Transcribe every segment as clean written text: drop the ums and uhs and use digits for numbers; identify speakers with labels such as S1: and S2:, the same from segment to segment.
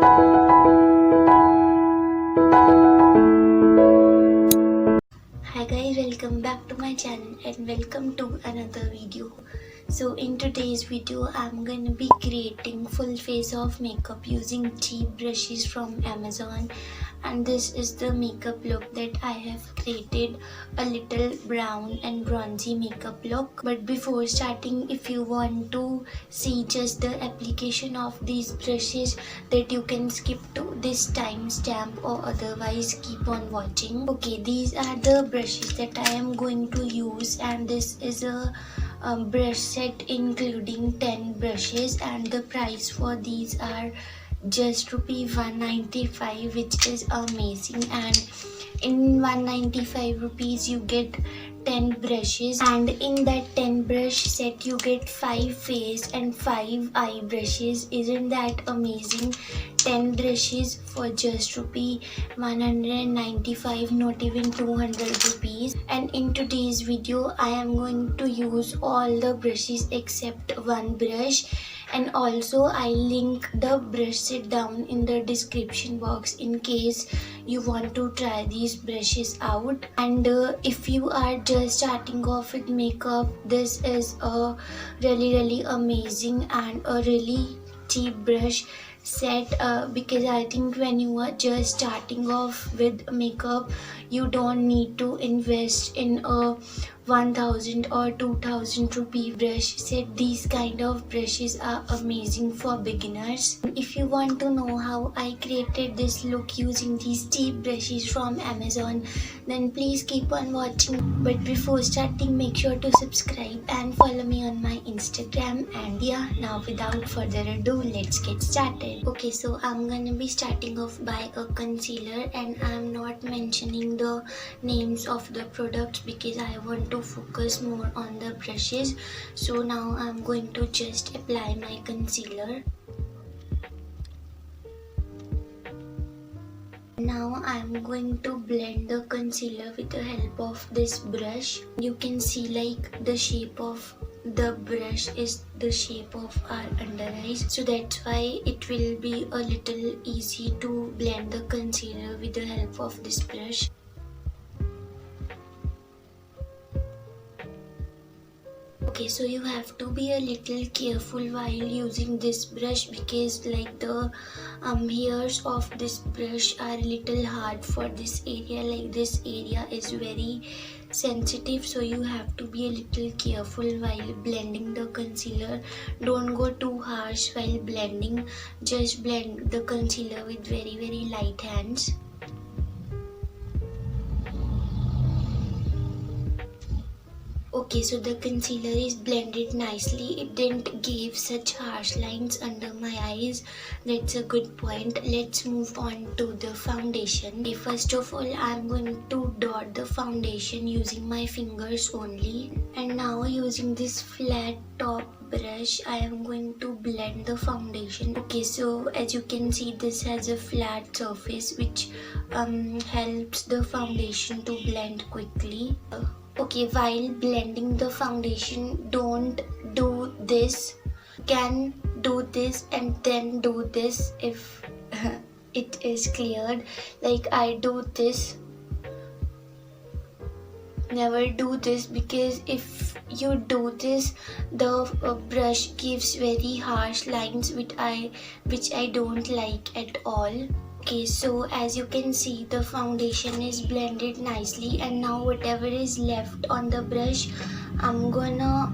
S1: Hi guys, welcome back to my channel and welcome to another video. So in today's video I'm gonna be creating full face of makeup using cheap brushes from Amazon, and this is the makeup look that I have created, a little brown and bronzy makeup look. But before starting, if you want to see just the application of these brushes, that you can skip to this timestamp or otherwise keep on watching. Okay, these are the brushes that I am going to use, and this is a brush set including 10 brushes, and the price for these are just ₹195, which is amazing. And in 195 rupees you get 10 brushes, and in that 10 brush set you get 5 face and 5 eye brushes. Isn't that amazing? 10 brushes for just ₹195, not even 200 rupees. And in today's video I am going to use all the brushes except one brush, and also I'll link the brush set down in the description box in case you want to try these brushes out. And if you are just starting off with makeup, this is a really amazing and a really cheap brush set, because I think when you are just starting off with makeup, you don't need to invest in a 1000 or 2000 rupee brush set. These kind of brushes are amazing for beginners. If you want to know how I created this look using these cheap brushes from Amazon, then please keep on watching. But before starting, make sure to subscribe and follow me on my Instagram. And yeah, now without further ado, let's get started. Okay, so I'm gonna be starting off by a concealer, and I'm not mentioning the names of the products because I want to focus more on the brushes. So now I'm going to just apply my concealer. Now I'm going to blend the concealer with the help of this brush. You can see like the shape of the brush is the shape of our under eyes, so that's why it will be a little easy to blend the concealer with the help of this brush. Okay, so you have to be a little careful while using this brush because like the hairs of this brush are a little hard for this area. Like this area is very sensitive, so you have to be a little careful while blending the concealer. Don't go too harsh while blending. Just blend the concealer with very light hands. Okay, so the concealer is blended nicely. It didn't give such harsh lines under my eyes. That's a good point. Let's move on to the foundation. Okay, first of all, I'm going to dot the foundation using my fingers only. And now using this flat top brush, I am going to blend the foundation. Okay, so as you can see, this has a flat surface which helps the foundation to blend quickly. Okay, while blending the foundation, don't do this. You can do this and then do this if it is cleared. Like I do this. Never do this, because if you do this, the brush gives very harsh lines which I don't like at all. Okay, so as you can see, the foundation is blended nicely, and now whatever is left on the brush, I'm gonna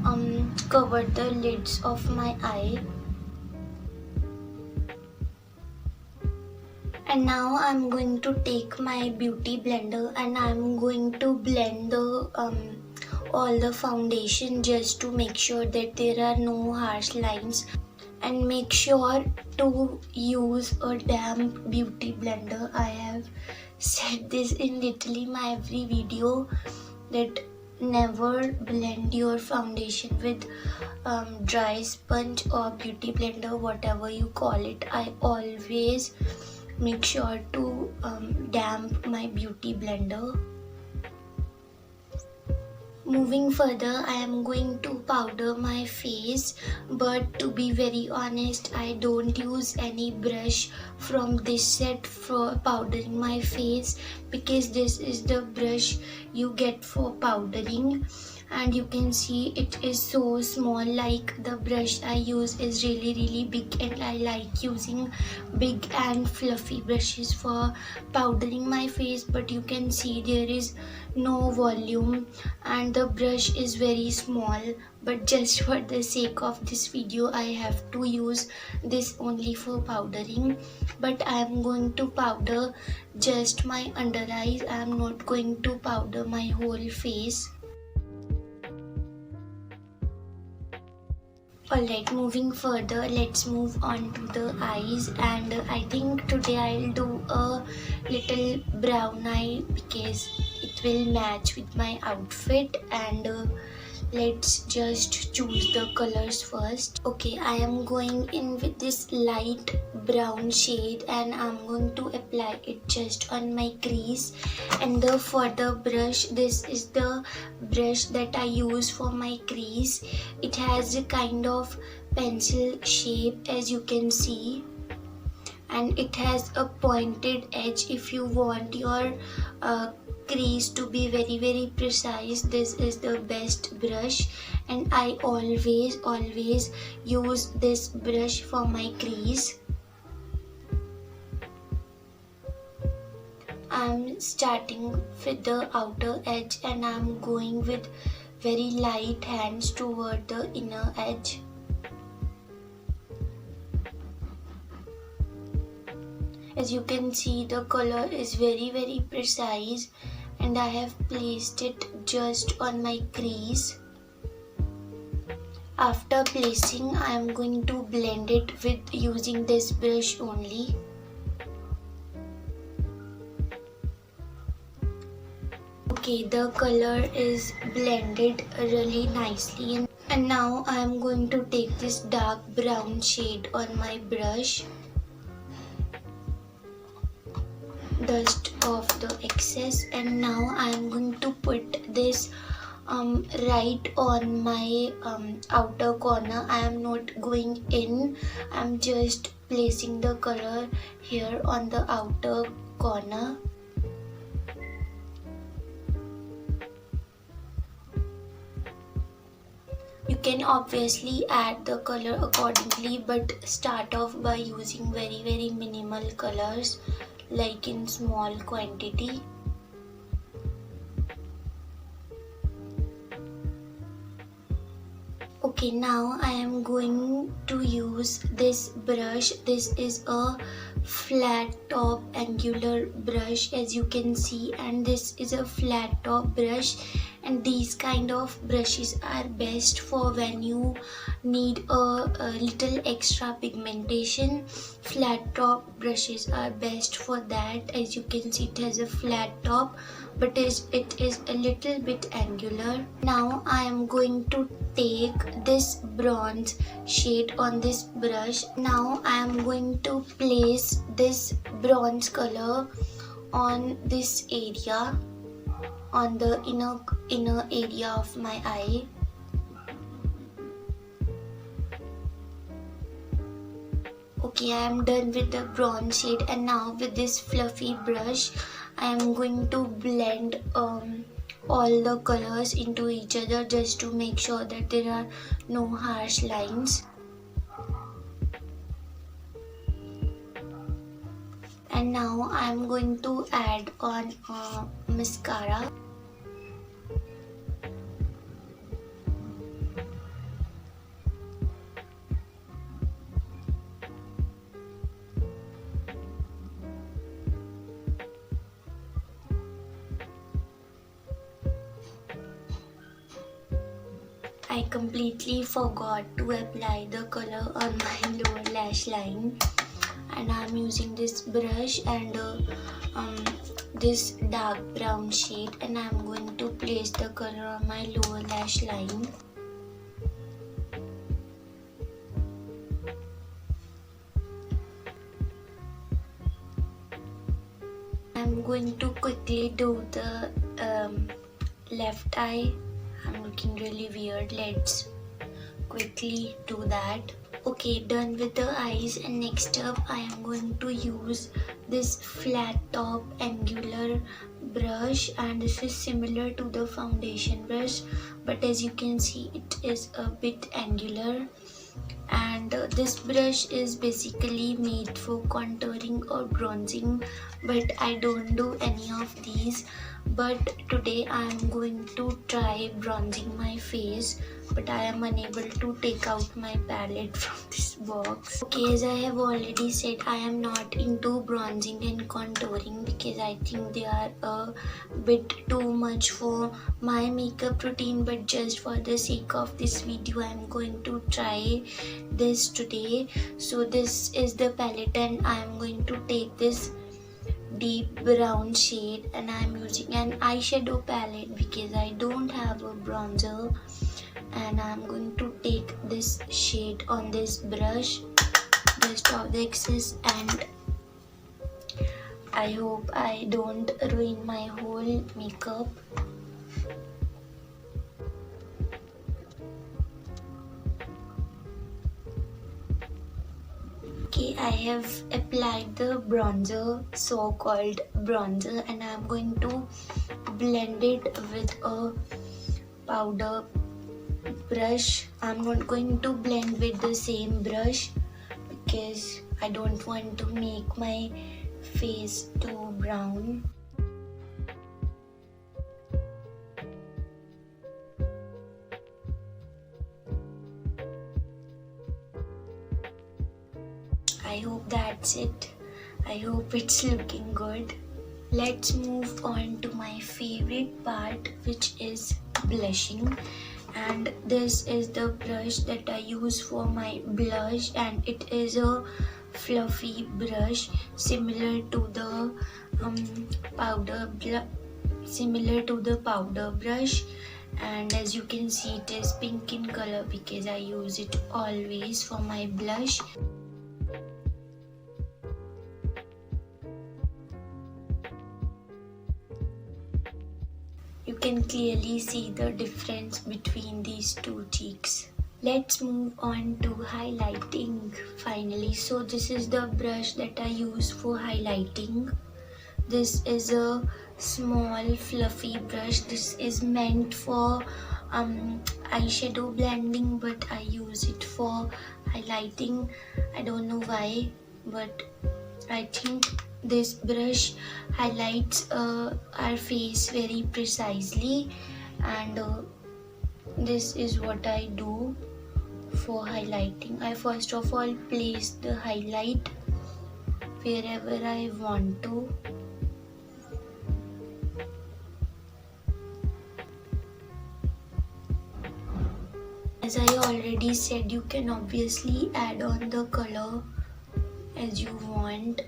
S1: cover the lids of my eye. And now I'm going to take my beauty blender and I'm going to blend the all the foundation just to make sure that there are no harsh lines. And make sure to use a damp beauty blender. I have said this in literally my every video that never blend your foundation with dry sponge or beauty blender, whatever you call it. I always make sure to damp my beauty blender. Moving further, I am going to powder my face, but to be very honest, I don't use any brush from this set for powdering my face, because this is the brush you get for powdering, and you can see it is so small. Like, the brush I use is really big, and I like using big and fluffy brushes for powdering my face, but you can see there is no volume and the brush is very small. But just for the sake of this video, I have to use this only for powdering. But I am going to powder just my under eyes. I am not going to powder my whole face. Alright, moving further, let's move on to the eyes, and I think today I'll do a little brown eye because it will match with my outfit. And let's just choose the colors first. Okay, I am going in with this light brown shade and I'm going to apply it just on my crease. And for the brush, this is the brush that I use for my crease. It has a kind of pencil shape, as you can see, and it has a pointed edge. If you want your crease to be very precise, this is the best brush, and I always use this brush for my crease. I'm starting with the outer edge and I'm going with very light hands toward the inner edge. As you can see, the color is very precise, and I have placed it just on my crease. After placing, I am going to blend it with using this brush only. Okay, the color is blended really nicely, and now I am going to take this dark brown shade on my brush, dust off the excess, and now I am going to put this right on my outer corner. I am not going in, I am just placing the color here on the outer corner. You can obviously add the color accordingly, but start off by using very minimal colors, like in small quantity. Okay, now I am going to use this brush. This is a flat top angular brush, as you can see, and this is a flat top brush, and these kind of brushes are best for when you need a little extra pigmentation. Flat top brushes are best for that. As you can see, it has a flat top, but it is a little bit angular. Now I am going to take this bronze shade on this brush. Now I am going to place this bronze color on this area, on the inner area of my eye. Okay, I am done with the bronze shade, and now with this fluffy brush I am going to blend all the colors into each other, just to make sure that there are no harsh lines. And now I am going to add on mascara. I completely forgot to apply the color on my lower lash line, and I am using this brush and this dark brown shade, and I am going to place the color on my lower lash line. I am going to quickly do the left eye I'm looking really weird. Let's quickly do that. Okay, done with the eyes, and next up I am going to use this flat top angular brush, and this is similar to the foundation brush, but as you can see it is a bit angular. And this brush is basically made for contouring or bronzing, but I don't do any of these. But today I am going to try bronzing my face, but I am unable to take out my palette from this box. Okay, as I have already said, I am not into bronzing and contouring because I think they are a bit too much for my makeup routine, but just for the sake of this video I am going to try this today. So this is the palette, and I am going to take this deep brown shade, and I am using an eyeshadow palette because I don't have a bronzer, and I am going to take this shade on this brush, just off the excess, and I hope I don't ruin my whole makeup. Okay, I have applied the bronzer, so-called bronzer, and I'm going to blend it with a powder brush. I'm not going to blend with the same brush because I don't want to make my face too brown. I hope that's it. I hope it's looking good. Let's move on to my favorite part, which is blushing. And this is the brush that I use for my blush, and it is a fluffy brush similar to the powder brush. And as you can see, it is pink in color because I use it always for my blush. You can clearly see the difference between these two cheeks. Let's move on to highlighting finally. So this is the brush that I use for highlighting. This is a small fluffy brush. This is meant for eyeshadow blending, but I use it for highlighting. I don't know why, but I think this brush highlights our face very precisely, and this is what I do for highlighting. I first of all place the highlight wherever I want to. As I already said, you can obviously add on the color as you want.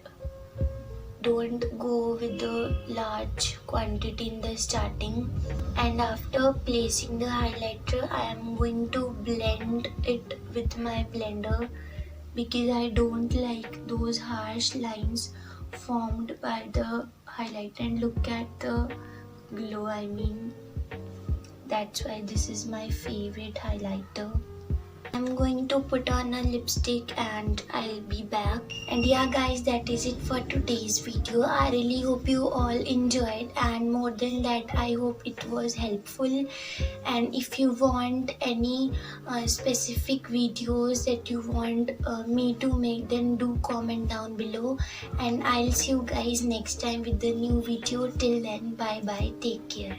S1: Don't go with the large quantity in the starting. And after placing the highlighter, I am going to blend it with my blender because I don't like those harsh lines formed by the highlighter. And look at the glow, I mean, that's why this is my favorite highlighter. I'm going to put on a lipstick and I'll be back. And yeah guys, that is it for today's video. I really hope you all enjoyed, and more than that, I hope it was helpful. And if you want any specific videos that you want me to make, then do comment down below, and I'll see you guys next time with the new video. Till then, bye bye, take care.